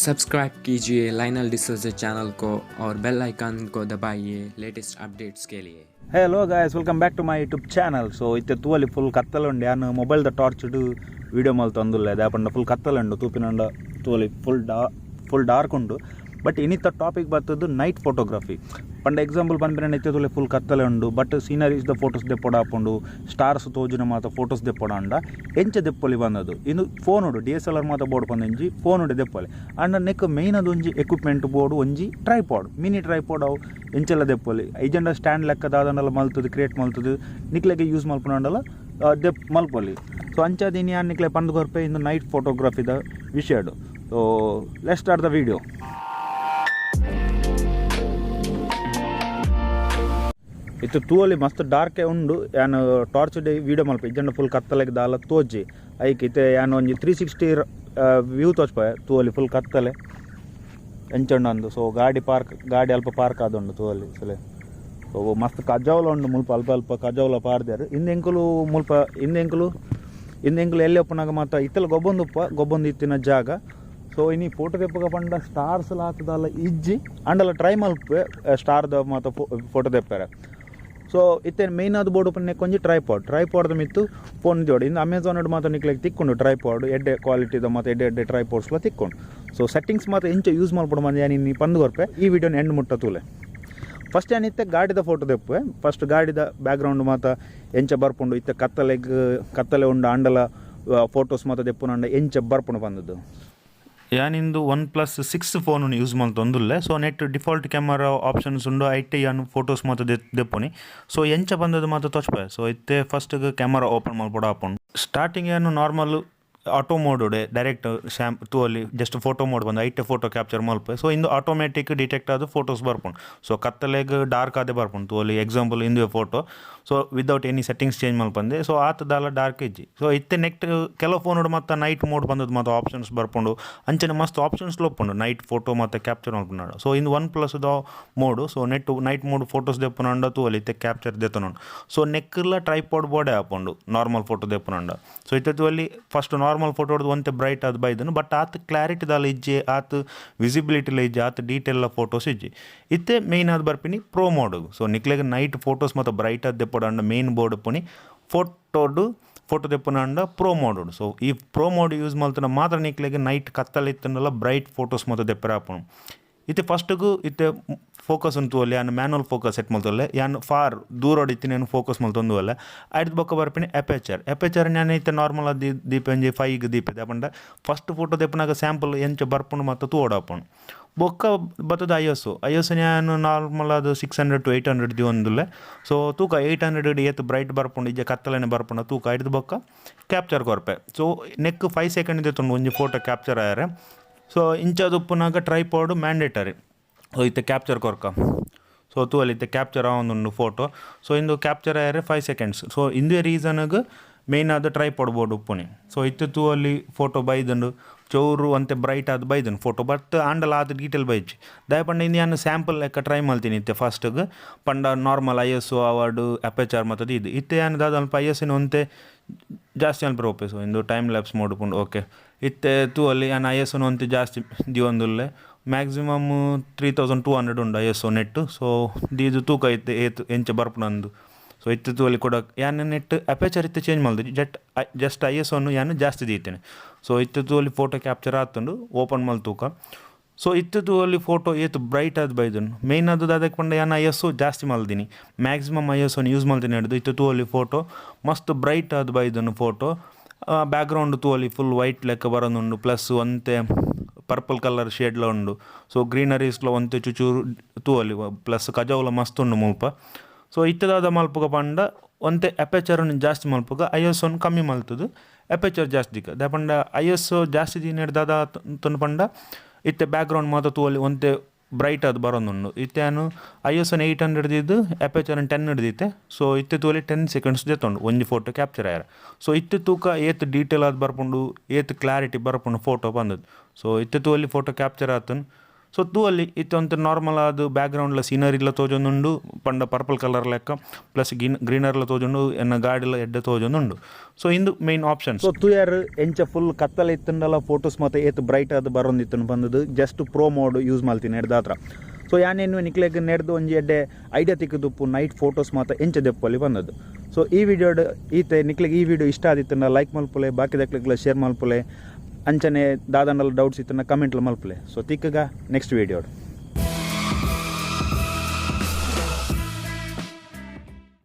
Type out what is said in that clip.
Subscribe कीजिए Lionel D'Souza channel को और बेल आइकन को दबाइए लेटेस्ट अपडेट्स के लिए. Hello guys, welcome back to my YouTube channel. So itte tuvali full kattalunde anu mobile da torch du video mal tandulle da panda full kattalundu tupinanda tuvali full dark undu. But inita topic battadu night photography. Panda example panpirane itte tuvali full kattale undu but sceneries the photos de poda apundu stars tojuna mata photos de poda anda enche deppoli bandadu inu phone udu DSLR mata board pandenji phone udu deppoli and neck main adu onji equipment board onji tripod mini tripod avu enchella deppoli agenda stand lekka dadanalla maltudu create maltudu niklege use malpunandalla dep malpoli so ancha dini an nikle pandu gorpe in night photography da vishayadu. So let's start the video. इतो तूअली मस्त dark उंडु यान torch day video Malpe इजंड full कत्तलेग दाल तोजि ऐक इते यान ಒಂಜಿ 360 view तोचपय तूअली full कत्तले ಎಂಚಂಡ ಅಂದು सो ಗಾಡಿ ಅಲ್ಪ ಪಾರ್ಕ್ ಆದುಂಡು ತೂअली ಸಲೆ सो मस्त ಕಜಾವಲ ಉಂಡು ಮುಲ್ಪ ಅಲ್ಪ ಕಜಾವಲ ಪಾರ್ದೆರ್ ಇಂದೆಂಕುಲು ಮುಲ್ಪ ಇಂದೆಂಕುಲು ಎಲ್ಲಿ ಒಪ್ಪನಾಗ ಮಾತ ಇತ್ತಲ ಗೊಬ್ಬೊಂದು ಇತ್ತಿನ ಜಾಗ ಸೊ ಇನಿ ಫೋಟೋ ತೆಪ್ಪಗ ಪಂಡ ಸ್ಟಾರ್ಸ್ ಲಾತದಲ್ಲ ಇಜ್ಜಿ ಅಂಡಲ ಟ್ರೈ ಮಲ್ಪೆ ಸ್ಟಾರ್ ದ ಮಾತ ಫೋಟೋ ತೆಪ್ಪರೆ ಸೊ ಇತ್ತೆ ಮೇನ್ ಆದ ಬೋರ್ಡ್ ಪನ್ನೆ ಕೊಂಜಿ ಟ್ರೈಪಾಡ್ ಮಿತ್ತು ಫೋನ್ ಜೋಡಿ ಇಂದ ಅಮೆಝಾನ್ ಮಾತ್ರ ನಿಕ್ಲೆಗ್ ತಿಕ್ಕೊಂಡು ಟ್ರೈಪಾಡ್ ಎಡ್ಡೆ ಕ್ವಾಲಿಟಿದ ಮತ್ತು ಎಡ್ಡೆ ಟ್ರೈಪಾಡ್ಸ್ಲ ತಿಕ್ಕೊಂಡು ಸೊ ಸೆಟ್ಟಿಂಗ್ಸ್ ಮಾತ್ರ ಎಂಚ ಯೂಸ್ ಮಾಡ್ಬಿಡು ಮಂದಿ ಯಾನಿ ಪಂದು ಕೊರ್ಪೆ ಈ ವಿಡಿಯೋನ ಎಂಡ್ ಮುಟ್ಟ ತೂಲೆ ಫಸ್ಟ್ ಏನಿತ್ತೆ ಗಾಡಿದ ಫೋಟೋ ತೆಪ್ಪೆ ಫಸ್ಟ್ ಗಾಡಿದ ಬ್ಯಾಕ್ಗ್ರೌಂಡ್ ಮಾತ ಎಂಚ ಬರ್ಪುಂಡು ಇತ್ತೆ ಕತ್ತಲೆ ಉಂಡು ಅಂಡಲ ಫೋಟೋಸ್ ಮಾತ ತೆಪ್ಪುನಂಡ ಎಂಚ ಬರ್ಪುಂಡು ಬಂದದ್ದು ಯಾನಿಂದು OnePlus 6 ಫೋನ್ ಯೂಸ್ ಮಾಡ್ತೊಂದುಲ್ಲೆ ಸೊ ನೆಟ್ ಡಿಫಾಲ್ಟ್ ಕ್ಯಾಮರಾ ಆಪ್ಷನ್ಸ್ ಉಂಡು ಐಟಿ ಯಾನು ಫೋಟೋಸ್ ಮಾತ ದೆಪ್ಪುನಿ ಸೊ ಎಂಚ ಬಂದದ್ದು ಮಾತ ತೋಚ್ಪಾಯ ಸೊ ಇತ್ತೆ ಫಸ್ಟ್ ಕ್ಯಾಮರಾ ಓಪನ್ ಮಾಡ್ಬೋಡ ಹಾಕೊಂಡು ಸ್ಟಾರ್ಟಿಂಗ್ ಏನು ನಾರ್ಮಲ್ ಆಟೋ ಮೋಡ್ ಡೈರೆಕ್ಟ್ ತೂअली ಜಸ್ಟ್ ಫೋಟೋ ಮೋಡ್ ಬಂದು ಐಟೆ ಫೋಟೋ ಕ್ಯಾಪ್ಚರ್ ಮಲ್ಪೆ ಸೊ ಇಂದು ಆಟೋಮೆಟಿಕ್ ಡಿಟೆಕ್ಟ್ ಆದ ಫೋಟೋಸ್ ಬರ್ಪುಂಡು ಸೊ ಕತ್ತಲೆಗ್ ಡಾರ್ಕ್ ಆದೇ ಬರ್ಪುಂಡು ತೂअली ಎಕ್ಸಾಂಪಲ್ ಇಂದುವೆ photo so without any settings change ಮಲ್ಪಂದೆ so ಆತದಲ್ಲ ಡಾರ್ಕ್ ಇಜ್ಜಿ ಸೊ ಇತ್ತೆ ನೆಕ್ಸ್ಟ್ ಕೆಲವು ಫೋನ್ ಮತ್ತು ನೈಟ್ ಮೋಡ್ ಬಂದದ್ದು ಮತ್ತು ಆಪ್ಷನ್ಸ್ ಬರ್ಪುಂಡು ಅಂಚನೆ ಮಸ್ತ್ ಆಪ್ಷನ್ಸ್ ಲೊಪ್ಪುಂಡು ನೈಟ್ ಫೋಟೋ ಮತ್ತು ಕ್ಯಾಪ್ಚರ್ ಮಲ್ಪುನಾಡು ಸೊ ಇಂದು OnePlus mode so night mode photos ದೆಪ್ಪುನಂಡ ತೂअली ಇತ್ತೆ ಕ್ಯಾಪ್ಚರ್ ದೆತ್ತುನಂಡು ಸೊ ನೆಕ್ಲ ಟ್ರೈಪಾಡ್ ಬೋರ್ಡೆ ಹಾಪುಂಡು ನಾರ್ಮಲ್ ಫೋಟೋ ದೆಪ್ಪುನಂಡ ಸೊ ಇತ್ತೆ ತೂअली ಫಸ್ಟ್ ನಾರ್ಮಲ್ ಫೋಟೋ ಹೊಡೆದು ಒಂತೆ ಬ್ರೈಟ್ ಅದು ಬೈದನು ಬಟ್ ಆತ ಕ್ಲಾರಿಟಿದಲ್ಲ ಇಜ್ಜಿ ಆತ ವಿಸಿಬಿಲಿಟಿಲ ಇಜ್ಜಿ ಆತ ಡೀಟೇಲ್ ಫೋಟೋಸ್ ಇಜ್ಜಿ ಇತ್ತೆ ಮೇಯ್ನ್ ಆದ ಬರ್ಪಿನಿ ಪ್ರೋ ಮೋಡ್ ಸೊ ನಿಕ್ಲೆಗ್ ನೈಟ್ ಫೋಟೋಸ್ ಮತ್ತು ಬ್ರೈಟ್ ಅದು ದೆಪ್ಪುಂಡ ಮೇನ್ ಬೋರ್ಡ್ ಪುನಿ ಫೋಟೋ ದೆಪ್ಪುನಂಡ ಪ್ರೋ ಮೋಡ್ ಸೊ ಈ ಪ್ರೋ ಮೋಡ್ ಯೂಸ್ ಮಲ್ತನ ಮಾತ್ರ ನಿಕ್ಲೆಗ್ ನೈಟ್ ಕತ್ತಲೆ ಇತ್ತನಲ್ಲ ಬ್ರೈಟ್ ಫೋಟೋಸ್ ಮತ್ತು ದೆಪ್ಪರೆ ಹಾಪುಂಡು ಇತ್ತೆ ಫಸ್ಟ್ಗೂ ಇತ್ತೆ ಫೋಕಸ್ ಉಂಟು ಅಲ್ಲಿ ಯಾನು ಮ್ಯಾನುವಲ್ ಫೋಕಸ್ ಸೆಟ್ ಮಲ್ತೊಲ್ಲೆ ಯಾನು ಫಾರ್ ದೂರ ಹೊಡಿತೀನಿ ನಾನು ಫೋಕಸ್ ಮಲ್ತೊಂದು ಅಲ್ಲ ಐದು ಬೊಕ್ಕ ಬರ್ಪಿನಿ ಎಪೇಚರ್ ನಾನು ಇತ್ತೆ ನಾರ್ಮಲ್ ಅದು ದೀಪ ಒಂಜಿ 5 ದೀಪ ದೆಪಂಡ ಫಸ್ಟ್ ಫೋಟೋ ದೆಪ್ಪನಾಗ ಸ್ಯಾಂಪಲ್ ಎಂಚ ಬರ್ಪುಂಡು ಮತ್ತು ತೂವಡ ಹಾಪುಂಡು ಬೊಕ್ಕ ಬತ್ತದ ಐಎಸ್ ನಾನು ನಾರ್ಮಲ್ ಅದು 600 to 800 ದಿ ಒಂದುಲ್ಲೆ ಸೊ ತೂಕ 800 ಏತು ಬ್ರೈಟ್ ಬರ್ಪುಂಡು ಇಜ್ಜೆ ಕತ್ತಲೆನೆ ಬರ್ಪುಂಡು ತೂಕ ಐದು ಬೊಕ್ಕ ಕ್ಯಾಪ್ಚರ್ ಕೊರ್ಪೆ ಸೊ ನೆಕ್ 5 ಸೆಕೆಂಡ್ ದೆತ್ತುಂಡು ಒಂಜಿ ಫೋಟೋ ಕ್ಯಾಪ್ಚರ್ ಆಯರೆ ಸೊ ಇಂಚದುಪ್ಪುನಾಗ ಟ್ರೈಪಾಡ್ ಮ್ಯಾಂಡೇಟರಿ ಸೊ ಇತ್ತೆ ಕ್ಯಾಪ್ಚರ್ ಕೊರ್ಕ ಸೊ ತೂअली ಇತ್ತೆ ಕ್ಯಾಪ್ಚರ್ ಆವೊಂದುಂಡು ಫೋಟೋ ಸೊ ಇಂದು ಕ್ಯಾಪ್ಚರ್ ಆಯರೆ 5 ಸೆಕೆಂಡ್ಸ್ ಸೊ ಇಂದೇ ರೀಸನ್ಗೆ ಮೇಯ್ನ್ ಆದ ಟ್ರೈಪಾಡ್ ಬೋರ್ಡ್ ಉಪ್ಪುನಿ ಸೊ ಇತ್ತೆ ತೂअली ಫೋಟೋ ಬೈದಂಡು ಚೌರು ಅಂತೆ ಬ್ರೈಟ್ ಆದ ಬೈದನು ಫೋಟೋ ಬಟ್ ಆಂಡಲ ಆದ ಡೀಟೇಲ್ ಬೈಜಿ ದಯಪಂಡ ಇಂದು ನಾನು ಸ್ಯಾಂಪಲ್ ಲೆಕ್ಕ ಟ್ರೈ ಮಾಡ್ತೀನಿ ಇತ್ತೆ ಫಸ್ಟ್ಗೆ ಪಂಡ ನಾರ್ಮಲ್ ISO ಅವಾರ್ಡು ಅಪೇಚರ್ ಮತ್ತು ಇದು ಇತ್ತೆ ಏನು ಅಲ್ಪ ISO ಒಂತೆ ಜಾಸ್ತಿ ಅಲ್ಪ ರೋಪೆ ಸೊ ಇಂದು ಟೈಮ್ ಲ್ಯಾಪ್ಸ್ ಮಾಡ್ಕೊಂಡು ಓಕೆ ಇತ್ತೆ ತೂअली ನಾನು ISO ಒಂತೆ ಜಾಸ್ತಿ ದಿವೊಂದುಲ್ಲೆ ಮ್ಯಾಕ್ಸಿಮಮ್ 3200 ಉಂಡು ISO ನೆಟ್ಟು ಸೊ ಇದು ತೂಕ ಇತ್ತೆ ಏತು ಎಂಚ ಬರ್ಪುನಂದು ಸೊ ಇತ್ತು ತೂअली ಕೂಡ ಯಾನು ನೆಟ್ ಅಪೇಚರ್ ಇತ್ತೆ ಚೇಂಜ್ ಮಾಡಿದ್ರಿ ಜಸ್ಟ್ ISOನು ಯಾನು ಜಾಸ್ತಿ ದೀತೇನೆ ಸೊ ಇತ್ತು ತೂअली ಫೋಟೋ ಕ್ಯಾಪ್ಚರ್ ಆತುಂಡು ಓಪನ್ ಮಲ್ ತೂಕ ಸೊ ಇತ್ತು ತೂअली ಫೋಟೋ ಏತು ಬ್ರೈಟ್ ಆದ ಬೈದನು ಮೇಯ್ನ್ ಆದದ್ದು ಅದಕ್ಕೆ ಪಂಡ ಯಾನು ISO ಜಾಸ್ತಿ ಮಲ್ದಿನಿ ಮ್ಯಾಕ್ಸಿಮಮ್ ISOನು ಯೂಸ್ ಮಾಡ್ತೀನಿ ಹಿಡಿದು ಇತ್ತು ತೂअली ಫೋಟೋ ಮಸ್ತ್ ಬ್ರೈಟ್ ಆದ ಬೈದನು ಫೋಟೋ ಬ್ಯಾಕ್ಗ್ರೌಂಡ್ ತೂअली ಫುಲ್ ವೈಟ್ ಲೆಕ್ಕ ಬರೋದುಂಡು ಪ್ಲಸ್ ಒಂತೆ ಪರ್ಪಲ್ ಕಲರ್ ಶೇಡ್ಲ ಉಂಡು ಸೊ ಗ್ರೀನರೀಸ್ಲ ಒಂತೆ ಚುಚೂರು ತೂअली ಪ್ಲಸ್ ಕಜಾವಲ ಮಸ್ತ್ ಉಂಡು ಮುಲ್ಪ ಸೊ ಇತ್ತದಾದ ಮಲ್ಪಗ ಪಂಡ ಒಂತೆ ಅಪೇಚರನ್ನು ಜಾಸ್ತಿ ಮಲ್ಪಗ ISOನು ಕಮ್ಮಿ ಮಲ್ತದು ಅಪೇಚರ್ ಜಾಸ್ತಿ ದಪಂಡ ISO ಜಾಸ್ತಿ ದಿನ ಹಿಡ್ದಾದ ತಂದು ಪಂಡ ಇತ್ತೆ ಬ್ಯಾಕ್ಗ್ರೌಂಡ್ ಮಾತ್ರ ತೂअली ಒಂತೆ ಬ್ರೈಟ್ ಅದು ಬರೋದುಂಡು ಇತ್ತೇನು ISOನು 800 ಹಿಡಿದಿದ್ದು ಅಪೇಚರನ್ನು 10 ಹಿಡಿದಿತ್ತೆ ಸೊ ಇತ್ತೆ ತೂअली 10 ಸೆಕೆಂಡ್ಸ್ ದೆತ್ತೊಂಡು ಒಂಜಿ ಫೋಟೋ ಕ್ಯಾಪ್ಚರ್ ಆಯ್ರೆ ಸೊ ಇತ್ತೆ ತೂಕ ಏತು ಡೀಟೇಲ್ ಅದು ಬರ್ಪುಂಡು ಏತು ಕ್ಲಾರಿಟಿ ಬರ್ಪುಂಡು ಫೋಟೋ ಬಂದದ್ದು ಸೊ ಇತ್ತೆ ತೂअली ಫೋಟೋ ಕ್ಯಾಪ್ಚರ್ ಆತನು ಸೊ ತೂ ಅಲ್ಲಿ ಇತ್ತೊಂದು ನಾರ್ಮಲ್ ಅದು ಬ್ಯಾಕ್ಗ್ರೌಂಡ್ಲ ಸೀನರಿಲ ತೋಜೊಂದುಂಡು ಪಂಡ ಪರ್ಪಲ್ ಕಲರ್ ಲೆಕ್ಕ ಪ್ಲಸ್ ಗ್ರೀನರ್ಲ ತೋಜೊಂಡು ಎನ್ನ ಗಾಡಿಲ ಎಡ್ಡೆ ತೋಜೊಂದುಂಡು ಸೊ ಇಂದು ಮೇನ್ ಆಪ್ಷನ್. ಸೊ ತೂಯಾರ್ ಎಂಚ ಫುಲ್ ಕತ್ತಲೆ ಇತ್ತಂಡಲ್ಲ ಫೋಟೋಸ್ ಮತ್ತೆ ಏತ್ ಬ್ರೈಟ್ ಅದು ಬರೋಂದಿತ್ತು ಬಂದದ್ದು ಜಸ್ಟ್ ಪ್ರೋ ಮೋಡ್ ಯೂಸ್ ಮಾಡ್ತೀನಿ ಎಡ್ದಾತ್ರ. ಸೊ ಯಾನೇನು ನಿಕ್ಲೆಗ್ ನೆಡ್ದು ಒಂಜಿ ಎಡ್ಡೆ ಐಡಿಯಾ ತಿಕ್ಕದುಪ್ಪು ನೈಟ್ ಫೋಟೋಸ್ ಮಾತ್ರ ಎಂಚ ದೆಪ್ಪಲ್ಲಿ ಬಂದದ್ದು. ಸೊ ಈ ವಿಡಿಯೋಡ್ ಈತೆ ನಿಕ್ಲೆಗ್ ಈ ವಿಡಿಯೋ ಇಷ್ಟ ಆದಿತ್ತಂಡ ಲೈಕ್ ಮಲ್ಪುಲೆ ಬಾಕಿದಕ್ಲೆಗ್ಲ ಶೇರ್ ಮಲ್ಪುಲೆ ಅಂಚನೆ ದಾದನಲ್ಲ ಡೌಟ್ಸ್ ಇತ್ತನ್ನ ಕಮೆಂಟ್ಲ ಮಲ್ಪುಲೆ. ಸೊ ತಿಕ್ಕಗ ನೆಕ್ಸ್ಟ್ ವಿಡಿಯೋಡ್.